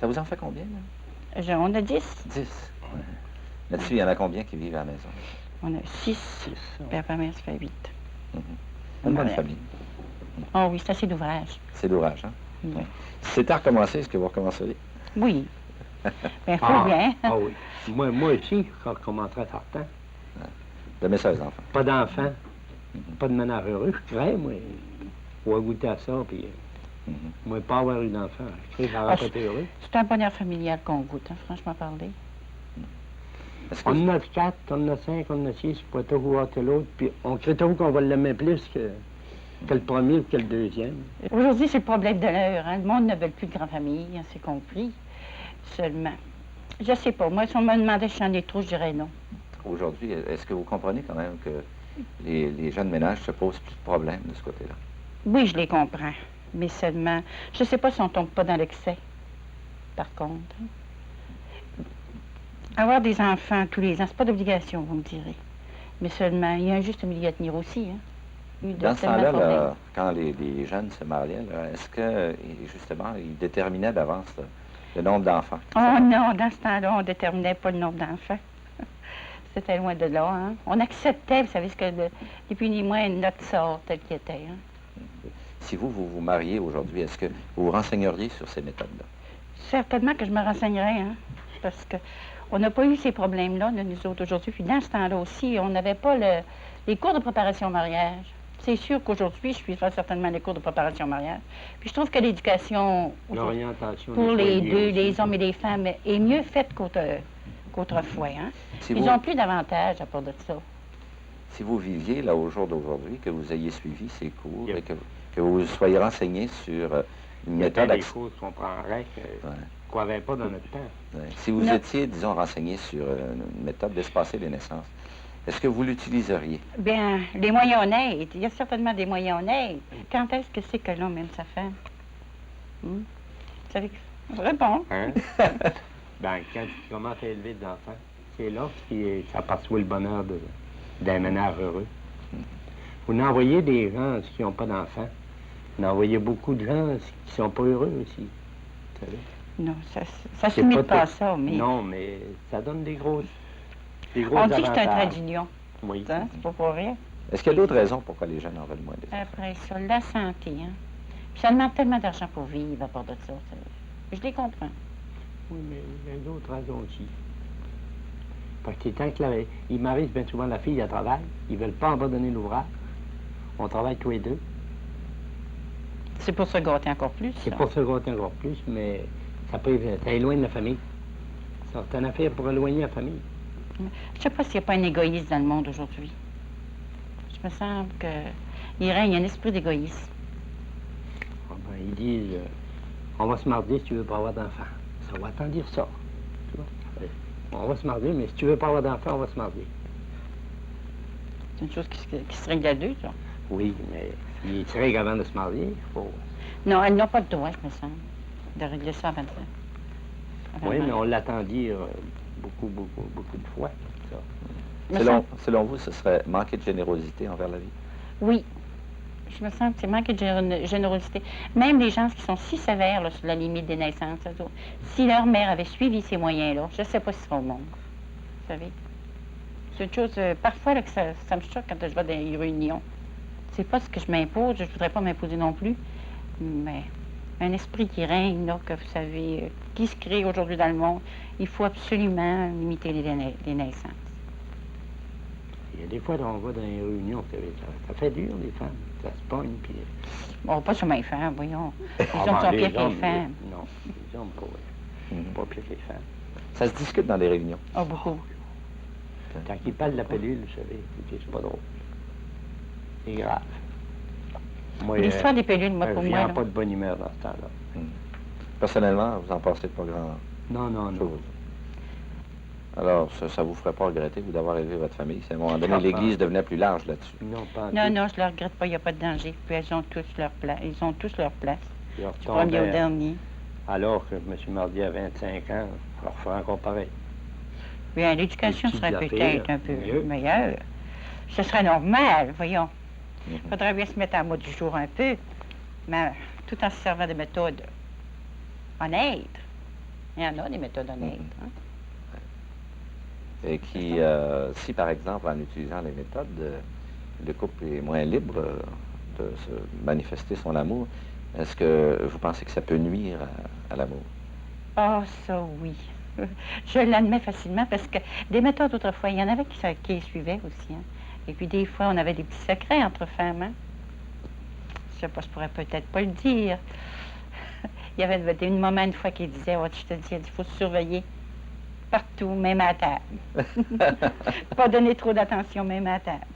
Ça vous en fait combien, là? On a 10. 10. Ouais. Là-dessus, il y en a combien qui vivent à la maison? On a 6. Puis la première, ça fait 8. Une bonne famille. Oh oui, c'est assez d'ouvrage. C'est l'ouvrage, hein? Oui. Si c'était à recommencer, est-ce que vous recommenceriez? Oui. Bien, il faut bien. Ah oui. Moi aussi, quand je commencerais certain. Vous aimez ça, les enfants? Pas d'enfants. Pas de ménage heureux. Je crée, moi. On va goûter à ça, puis... Moi, pas avoir eu d'enfant. Je crée, ça aurait pas été heureux. C'est un bonheur familial qu'on goûte, hein, franchement parler. On en a 4, on en a 5, on en a 6, pas toujours que l'autre, puis on crée toujours qu'on va l'aimer plus que le premier ou que le deuxième. Aujourd'hui, c'est le problème de l'heure. Hein. Le monde ne veut plus de grande famille, hein, c'est compris. Seulement, je sais pas. Moi, si on me demandait si j'en ai trop, je dirais non. Aujourd'hui, est-ce que vous comprenez quand même que les gens de ménage se posent plus de problèmes de ce côté-là? Oui, je les comprends. Mais seulement, je sais pas si on tombe pas dans l'excès, par contre. Avoir des enfants tous les ans, c'est pas d'obligation, vous me direz. Mais seulement, il y a un juste milieu à tenir aussi. Hein. Dans ce temps-là, là, quand les jeunes se mariaient, est-ce que, justement, ils déterminaient d'avance le nombre d'enfants? Oh non, dans ce temps-là, on ne déterminait pas le nombre d'enfants. C'était loin de là. Hein. On acceptait, vous savez, ce que ni plus ni moins notre sort tel qu'il était. Hein. Si vous vous mariez aujourd'hui, est-ce que vous vous renseigneriez sur ces méthodes-là? Certainement que je me renseignerais, hein, parce que on n'a pas eu ces problèmes-là, nous autres, aujourd'hui. Puis dans ce temps-là aussi, on n'avait pas les cours de préparation au mariage. C'est sûr qu'aujourd'hui, je suivrai certainement les cours de préparation au mariage. Puis je trouve que l'éducation pour les deux, les hommes et les femmes, est mieux faite qu'autrefois. Hein? Ils n'ont plus d'avantages à part de ça. Si vous viviez là au jour d'aujourd'hui, que vous ayez suivi ces cours et que vous soyez renseigné sur une méthode... des choses qu'on prendrait qu'on n'avait pas dans notre temps. Ouais. Si vous étiez, disons, renseigné sur une méthode d'espacer les naissances, est-ce que vous l'utiliseriez? Bien, les moyens honnêtes. Il y a certainement des moyens honnêtes. Quand est-ce que c'est que l'homme aime sa femme? Vous savez, je réponds. Hein? Ben, quand tu commences à élever des enfants, c'est là que ça perçoit le bonheur d'un ménage heureux. Vous en envoyez des gens qui n'ont pas d'enfants. Vous en envoyez beaucoup de gens qui ne sont pas heureux aussi. Vous savez? Non, ça se limite pas à ça, mais... Non, mais ça donne des gros On dit que c'est un trait d'union. Oui. Hein? C'est pas pour rien. Est-ce qu'il y a d'autres raisons pourquoi les jeunes en veulent moins des enfants? Après ça, la santé, hein. Puis ça demande tellement d'argent pour vivre à part de ça. Je les comprends. Oui, mais il y a d'autres raisons aussi. Parce que tant qu'ils marient bien souvent la fille, elle travaille. Ils ne veulent pas abandonner l'ouvrage. On travaille tous les deux. C'est pour se gâter encore plus. C'est pour se gâter encore plus, mais ça éloigne la famille. C'est une affaire pour éloigner la famille. Je ne sais pas s'il n'y a pas un égoïsme dans le monde aujourd'hui. Je me semble qu'il règne un esprit d'égoïsme. Ah ben, ils disent, on va se marier si tu veux pas avoir d'enfant. Ça va t'en dire ça. Tu vois? On va se marier, mais si tu veux pas avoir d'enfant, on va se marier. C'est une chose qui se règle à deux, ça. Oui, mais s'ils se règlent avant de se marier, il faut... Non, elles n'ont pas le droit, je me semble, de régler ça avant ça. Oui, mais on l'attend dire beaucoup de fois, ça. Selon vous, ce serait manquer de générosité envers la vie? Oui. Je me sens que c'est manquer de générosité. Même les gens qui sont si sévères là, sur la limite des naissances, si leur mère avait suivi ces moyens-là, je ne sais pas s'ils seront au monde. Vous savez? C'est une chose, parfois, là, que ça me choque quand je vais dans les réunions. C'est pas ce que je m'impose, je ne voudrais pas m'imposer non plus, mais un esprit qui règne, là, que vous savez, qui se crée aujourd'hui dans le monde, il faut absolument limiter les naissances. Il y a des fois, on va dans les réunions, ça fait dur, les femmes. Ça se pogne, puis... Bon, pas sur mes femmes, voyons. Les hommes sont pires que les femmes. Non, les hommes pas pires que les femmes. Ça se discute dans les réunions? Oh, beaucoup. Quand ils parlent de la pilule, vous savez, c'est pas drôle. C'est grave. L'histoire des pilules, moi, pour moi... Je pas de bonne humeur dans ce temps-là. Personnellement, vous en pensez pas grand Non. Alors, ça vous ferait pas regretter, vous, d'avoir élevé votre famille? Si à un moment donné, l'Église devenait plus large là-dessus. Non, pas non, je ne le regrette pas, il n'y a pas de danger. Puis elles ont tous leur place. Ils ont tous leur place. Du premier au dernier. Alors que je me suis marié à 25 ans, on leur ferait encore pareil. Bien, l'éducation serait peut-être un peu meilleure. Ce serait normal, voyons. Il faudrait bien se mettre à mode du jour un peu, mais tout en se servant de méthodes honnêtes. Il y en a des méthodes honnêtes. Hein? Et qui, si par exemple, en utilisant les méthodes, le couple est moins libre de se manifester son amour, est-ce que vous pensez que ça peut nuire à l'amour? Ah, ça oui. Je l'admets facilement parce que des méthodes autrefois, il y en avait qui les suivaient aussi. Hein? Et puis des fois, on avait des petits secrets entre femmes. Hein? Je sais pas, je pourrais peut-être pas le dire. Il y avait une maman une fois qui disait, oh, je te dis, il faut se surveiller partout, même à table. Pas donner trop d'attention, même à table.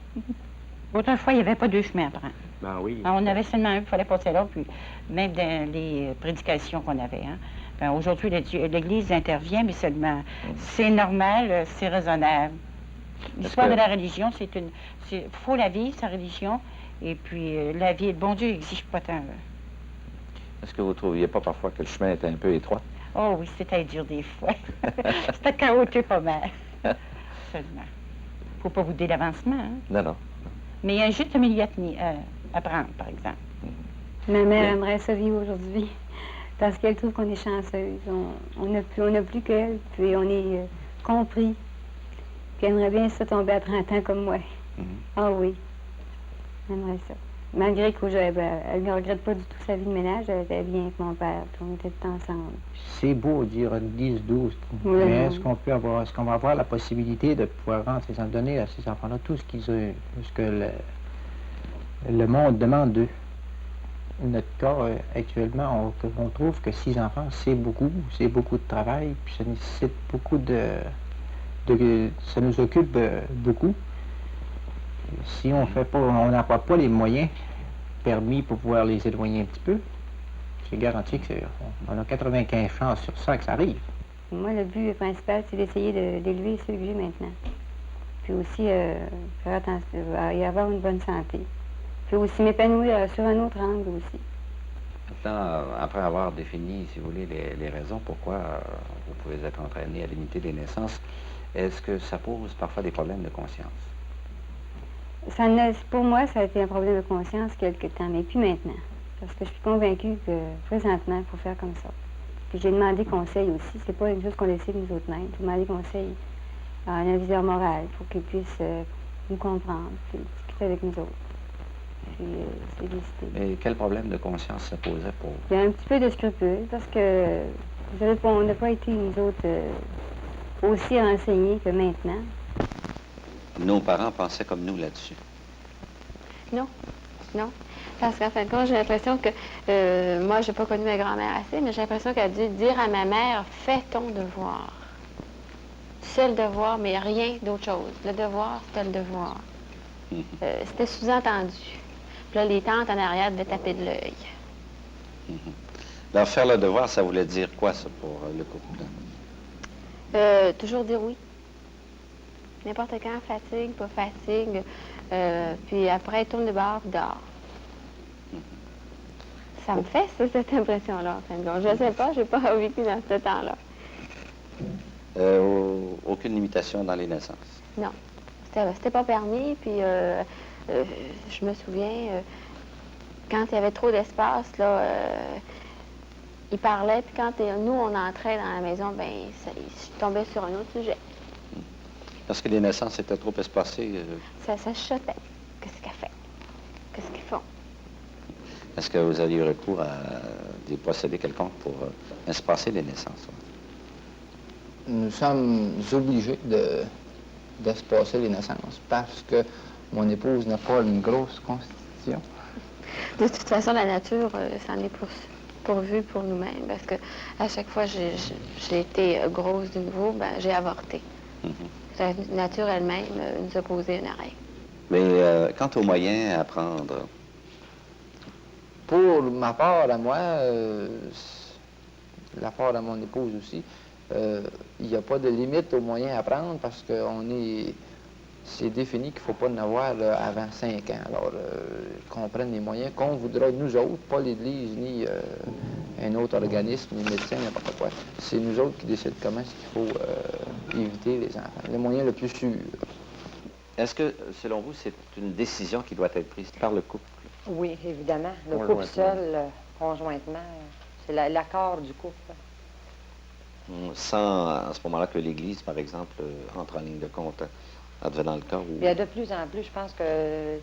Autrefois, il n'y avait pas deux chemins à prendre. Ben oui. Alors, on avait seulement un, il fallait passer là, puis même dans les prédications qu'on avait. Hein. Ben, aujourd'hui, l'Église intervient, mais seulement c'est normal, c'est raisonnable. L'histoire de la religion, faut la vivre, sa religion, et puis la vie, le bon Dieu n'exige pas tant. Est-ce que vous ne trouviez pas parfois que le chemin était un peu étroit? Oh oui, c'était dur des fois. C'était chaotique pas mal. Seulement. Faut pas bouder l'avancement. Hein? Non, non. Mais il y a un juste milieu à prendre, par exemple. Ma mère aimerait ça vivre aujourd'hui parce qu'elle trouve qu'on est chanceuse. On n'a plus qu'elle, puis on est compris. Puis elle aimerait bien ça tomber à 30 ans comme moi. Ah oui, elle aimerait ça. Malgré qu'elle ne regrette pas du tout sa vie de ménage, elle était bien avec mon père, puis on était tout ensemble. C'est beau dire 10, 12, Oui. mais est-ce qu'on va avoir la possibilité de pouvoir donner à ces enfants-là tout ce qu'ils ont, ce que le monde demande d'eux? Notre cas, actuellement, on trouve que 6 enfants, c'est beaucoup de travail, puis ça nécessite beaucoup ça nous occupe beaucoup. Si on fait pas, on n'a pas les moyens permis pour pouvoir les éloigner un petit peu, j'ai garanti qu'on a 95 chances sur 100 que ça arrive. Moi, le but principal, c'est d'essayer d'élever ceux que j'ai maintenant. Puis aussi, faire attention, y avoir une bonne santé. Puis aussi m'épanouir sur un autre angle aussi. Maintenant, après avoir défini, si vous voulez, les raisons pourquoi vous pouvez être entraîné à limiter les naissances, est-ce que ça pose parfois des problèmes de conscience? Pour moi, ça a été un problème de conscience quelque temps, mais plus maintenant. Parce que je suis convaincue que présentement, il faut faire comme ça. Puis j'ai demandé conseil aussi. C'est pas une chose qu'on décide nous autres mêmes. J'ai demandé conseil à un aviseur moral pour qu'il puisse nous comprendre, puis discuter avec nous autres. Puis c'est décidé. Et quel problème de conscience ça posait pour vous? Il y a un petit peu de scrupule parce que on n'a pas été, nous autres, aussi renseignés que maintenant. Nos parents pensaient comme nous là-dessus. Non, non. Parce qu'en fin de compte, j'ai l'impression que, moi, j'ai pas connu ma grand-mère assez, mais j'ai l'impression qu'elle a dû dire à ma mère, fais ton devoir. C'est le devoir, mais rien d'autre chose. Le devoir, c'était le devoir. C'était sous-entendu. Puis là, les tantes en arrière devaient taper de l'œil. Alors, faire le devoir, ça voulait dire quoi, ça, pour le couple? Toujours dire oui. N'importe quand, fatigue, pas fatigue. Puis après, tourne de bord, dors. Ça me fait, ça, cette impression-là, en fin de compte. Je ne sais pas, je n'ai pas vécu dans ce temps-là. Aucune limitation dans les naissances? Non. C'était pas permis, puis je me souviens, quand il y avait trop d'espace, là, il parlait, puis quand nous, on entrait dans la maison, bien, je tombais sur un autre sujet. Parce que les naissances étaient trop espacées? Ça chuchotait. Qu'est-ce qu'elle fait? Qu'est-ce qu'ils font? Est-ce que vous aviez recours à des procédés quelconques pour espacer les naissances? Nous sommes obligés d'espacer les naissances parce que mon épouse n'a pas une grosse constitution. De toute façon, la nature, ça en est pourvu pour nous-mêmes, parce que à chaque fois que j'ai été grosse de nouveau, ben, j'ai avorté. La nature elle-même nous a posé un arrêt. Mais quant aux moyens à prendre? Pour ma part à moi, la part à mon épouse aussi, il n'y a pas de limite aux moyens à prendre parce que c'est défini qu'il ne faut pas en avoir là, avant 5 ans. Alors, qu'on prenne les moyens qu'on voudra nous autres, pas l'Église, ni un autre organisme, ni médecin, n'importe quoi. C'est nous autres qui décident comment est-ce qu'il faut éviter les enfants. Le moyen le plus sûr. Est-ce que, selon vous, c'est une décision qui doit être prise par le couple? Oui, évidemment. Le couple seul, conjointement, c'est l'accord du couple. Sans, à ce moment-là, que l'Église, par exemple, entre en ligne de compte, advenant le cas où... Bien, de plus en plus, je pense que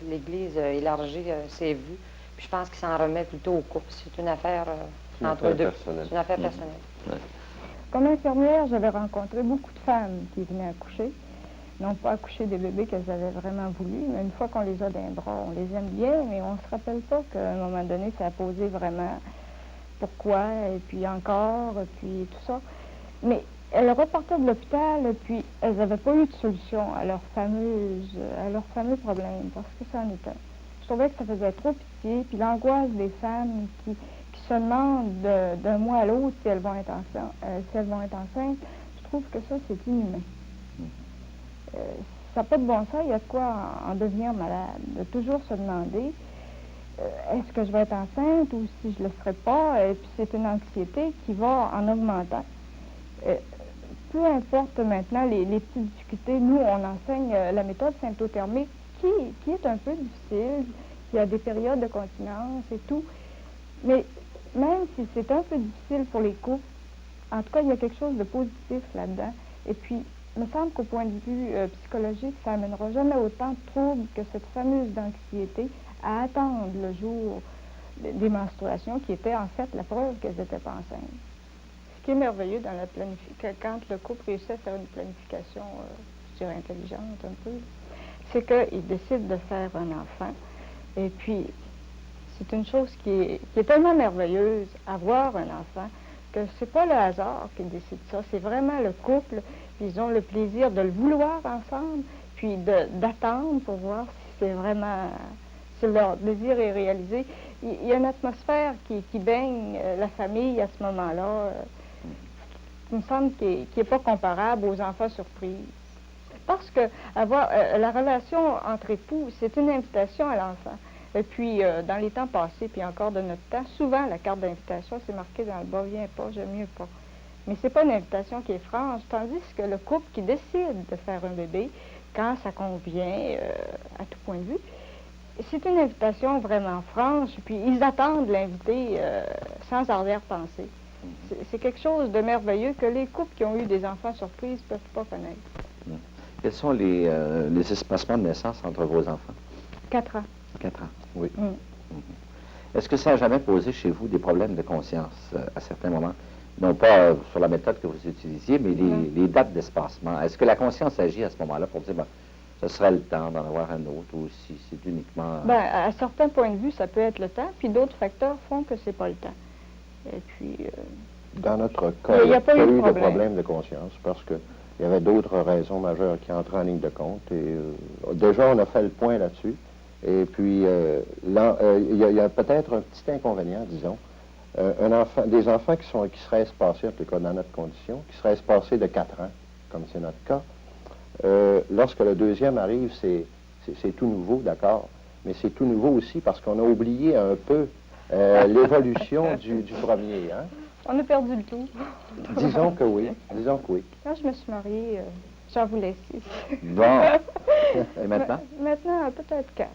l'Église a élargi ses vues. Puis je pense qu'il s'en remet plutôt au couple. C'est une affaire entre eux deux. Personnelle. C'est une affaire personnelle. Ouais. Comme infirmière, j'avais rencontré beaucoup de femmes qui venaient accoucher. Non pas accoucher des bébés qu'elles avaient vraiment voulu, mais une fois qu'on les a dans les bras, on les aime bien, mais on ne se rappelle pas qu'à un moment donné, ça a posé vraiment pourquoi, et puis encore, et puis tout ça. Mais elles repartaient de l'hôpital, et puis elles n'avaient pas eu de solution à leur fameux problème, parce que ça en était. Je trouvais que ça faisait trop pitié, puis l'angoisse des femmes qui se demandent d'un mois à l'autre si elles vont être enceintes, je trouve que ça, c'est inhumain. Ça n'a pas de bon sens, il y a de quoi en devenir malade, de toujours se demander est-ce que je vais être enceinte ou si je ne le serai pas, et puis c'est une anxiété qui va en augmentant. Peu importe maintenant les petites difficultés, nous on enseigne la méthode symptothermique qui est un peu difficile, qui a des périodes de continence et tout, mais même si c'est un peu difficile pour les couples, en tout cas il y a quelque chose de positif là-dedans, et puis il me semble qu'au point de vue psychologique, ça n'amènera jamais autant de troubles que cette fameuse anxiété à attendre le jour des menstruations, qui était en fait la preuve qu'elles n'étaient pas enceintes. Ce qui est merveilleux dans la planification, quand le couple réussit à faire une planification, je dirais intelligente un peu, c'est qu'il décide de faire un enfant. Et puis, c'est une chose qui est tellement merveilleuse, avoir un enfant, que c'est pas le hasard qui décide ça, c'est vraiment le couple. Ils ont le plaisir de le vouloir ensemble, puis d'attendre pour voir si c'est vraiment, si leur désir est réalisé. Il y a une atmosphère qui baigne la famille à ce moment-là, il me semble qui n'est pas comparable aux enfants surprises. Parce que avoir la relation entre époux, c'est une invitation à l'enfant. Et puis, dans les temps passés, puis encore de notre temps, souvent, la carte d'invitation, c'est marqué dans le bas, viens pas, j'aime mieux pas. Mais c'est pas une invitation qui est franche, tandis que le couple qui décide de faire un bébé, quand ça convient, à tout point de vue, c'est une invitation vraiment franche, puis ils attendent l'invité sans arrière-pensée. C'est quelque chose de merveilleux que les couples qui ont eu des enfants surprises ne peuvent pas connaître. Quels sont les espacements de naissance entre vos enfants? 4 ans. 4 ans, oui. Est-ce que ça n'a jamais posé chez vous des problèmes de conscience à certains moments? Non pas sur la méthode que vous utilisiez, mais les dates d'espacement. Est-ce que la conscience agit à ce moment-là pour dire, ben, ce serait le temps d'en avoir un autre, ou si c'est uniquement... Ben, à certains points de vue, ça peut être le temps, puis d'autres facteurs font que c'est pas le temps. Et puis... Dans notre cas, il n'y a pas eu de problème de conscience, parce qu'il y avait d'autres raisons majeures qui entraient en ligne de compte. Et déjà, on a fait le point là-dessus. Et puis, il y a peut-être un petit inconvénient, disons. Des enfants qui seraient espacés, en tout cas dans notre condition, qui seraient espacés de 4 ans, comme c'est notre cas, lorsque le deuxième arrive, c'est tout nouveau, d'accord, mais c'est tout nouveau aussi parce qu'on a oublié un peu l'évolution du premier, hein? On a perdu le tout. Disons que oui, disons que oui. Quand je me suis mariée, j'en voulais 6. Bon. Et maintenant? Maintenant, peut-être 4.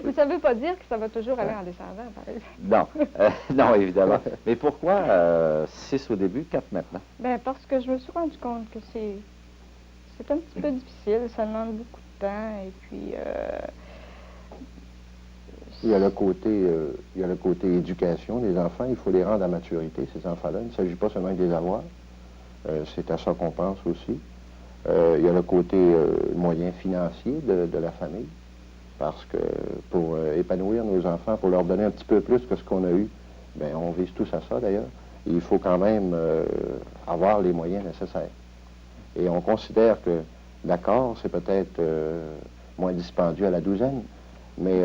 Mais ça ne veut pas dire que ça va toujours aller en descendant, par exemple. Non, non, évidemment. Mais pourquoi 6 au début, 4 maintenant? Ben parce que je me suis rendu compte que c'est un petit peu difficile, ça demande beaucoup de temps, et puis... il y a le côté éducation des enfants, il faut les rendre à maturité, ces enfants-là. Il ne s'agit pas seulement de les avoir, c'est à ça qu'on pense aussi. Il y a le côté moyen financier de la famille, parce que pour épanouir nos enfants, pour leur donner un petit peu plus que ce qu'on a eu, bien, on vise tous à ça d'ailleurs, il faut quand même avoir les moyens nécessaires. Et on considère que, d'accord, c'est peut-être moins dispendieux à la douzaine, mais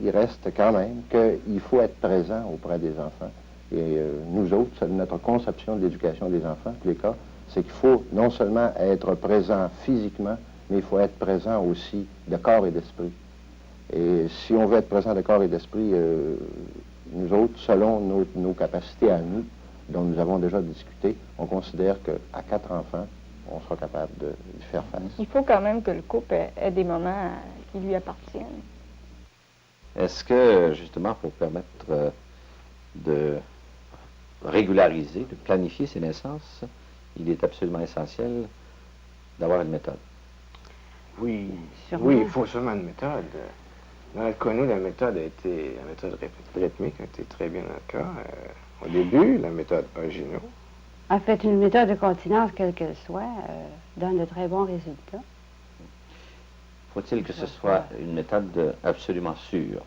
il reste quand même qu'il faut être présent auprès des enfants. Et nous autres, notre conception de l'éducation des enfants, en tous les cas, c'est qu'il faut non seulement être présent physiquement, mais il faut être présent aussi de corps et d'esprit. Et si on veut être présent de corps et d'esprit, nous autres, selon nos capacités à nous, dont nous avons déjà discuté, on considère qu'à 4 enfants, on sera capable de faire face. Il faut quand même que le couple ait des moments qui lui appartiennent. Est-ce que, justement, pour permettre de régulariser, de planifier ces naissances, il est absolument essentiel d'avoir une méthode. Oui, Sûrement. oui, il faut seulement une méthode. Dans notre cas, nous, la méthode rythmique a été très bien dans notre cas. Au début, la méthode Ogino. En fait, une méthode de continence, quelle qu'elle soit, donne de très bons résultats. Faut-il que ce soit une méthode absolument sûre?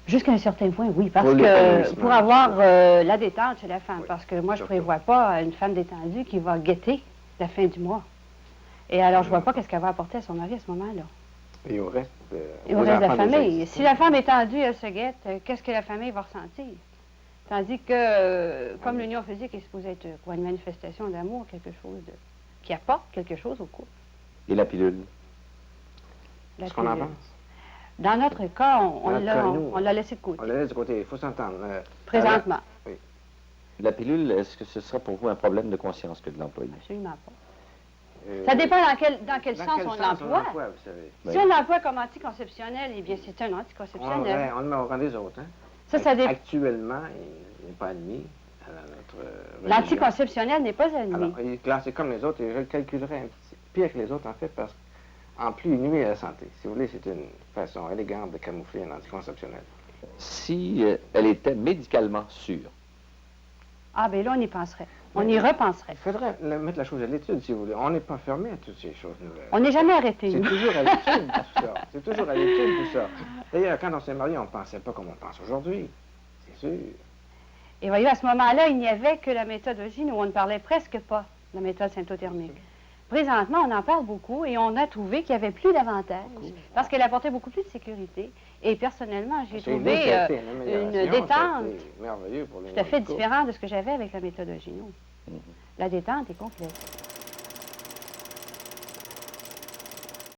Jusqu'à un certain point, oui, parce Pour que l'épanouissement, pour avoir la détente chez la femme, Oui, parce que moi, je ne surtout. prévois pas une femme détendue qui va guetter la fin du mois. Et alors, je ne vois pas qu'est-ce qu'elle va apporter à son mari à ce moment-là. Et au reste, Et au aux reste de la enfants déjà famille. existants. Si la femme est tendue, elle se guette, qu'est-ce que la famille va ressentir? Tandis que, comme l'union physique est supposée être quoi, une manifestation d'amour, quelque chose qui apporte quelque chose au couple. Et la pilule? La Ce qu'on en pilule. pense. Dans notre cas, Dans notre cas, nous, on l'a laissé de côté, On la laisse de côté, il faut s'entendre. présentement. La pilule, est-ce que ce sera pour vous un problème de conscience que de l'employer? Absolument pas. Ça dépend dans quel sens on l'emploie. vous savez. Si on l'emploie comme anticonceptionnel, eh bien, c'est un anticonceptionnel. On le met au rang des autres. Hein? Ça dépend. Actuellement, il n'est pas admis à notre religion. L'anticonceptionnel n'est pas admis. Alors, il est classé comme les autres, et je le calculerais un petit pire que les autres, en fait, parce qu'en plus, il nuit à la santé. Si vous voulez, c'est une façon élégante de camoufler un anticonceptionnel. Si elle était médicalement sûre, Ah, bien là, on y penserait. On y repenserait. Il faudrait mettre la chose à l'étude, si vous voulez. On n'est pas fermé à toutes ces choses nouvelles. On n'est jamais arrêté, C'est nous. toujours à l'étude, tout ça. C'est toujours à l'étude, tout ça. D'ailleurs, quand on s'est mariés, on ne pensait pas comme on pense aujourd'hui. C'est sûr. Et voyez, à ce moment-là, il n'y avait que la méthode Ogino, où on ne parlait presque pas de la méthode symptothermique. Présentement, on en parle beaucoup et on a trouvé qu'il y avait plus d'avantages parce qu'elle apportait beaucoup plus de sécurité. Et personnellement, j'ai trouvé une détente merveilleux pour les tout à fait différente de ce que j'avais avec la méthode Ogino. La détente est complète.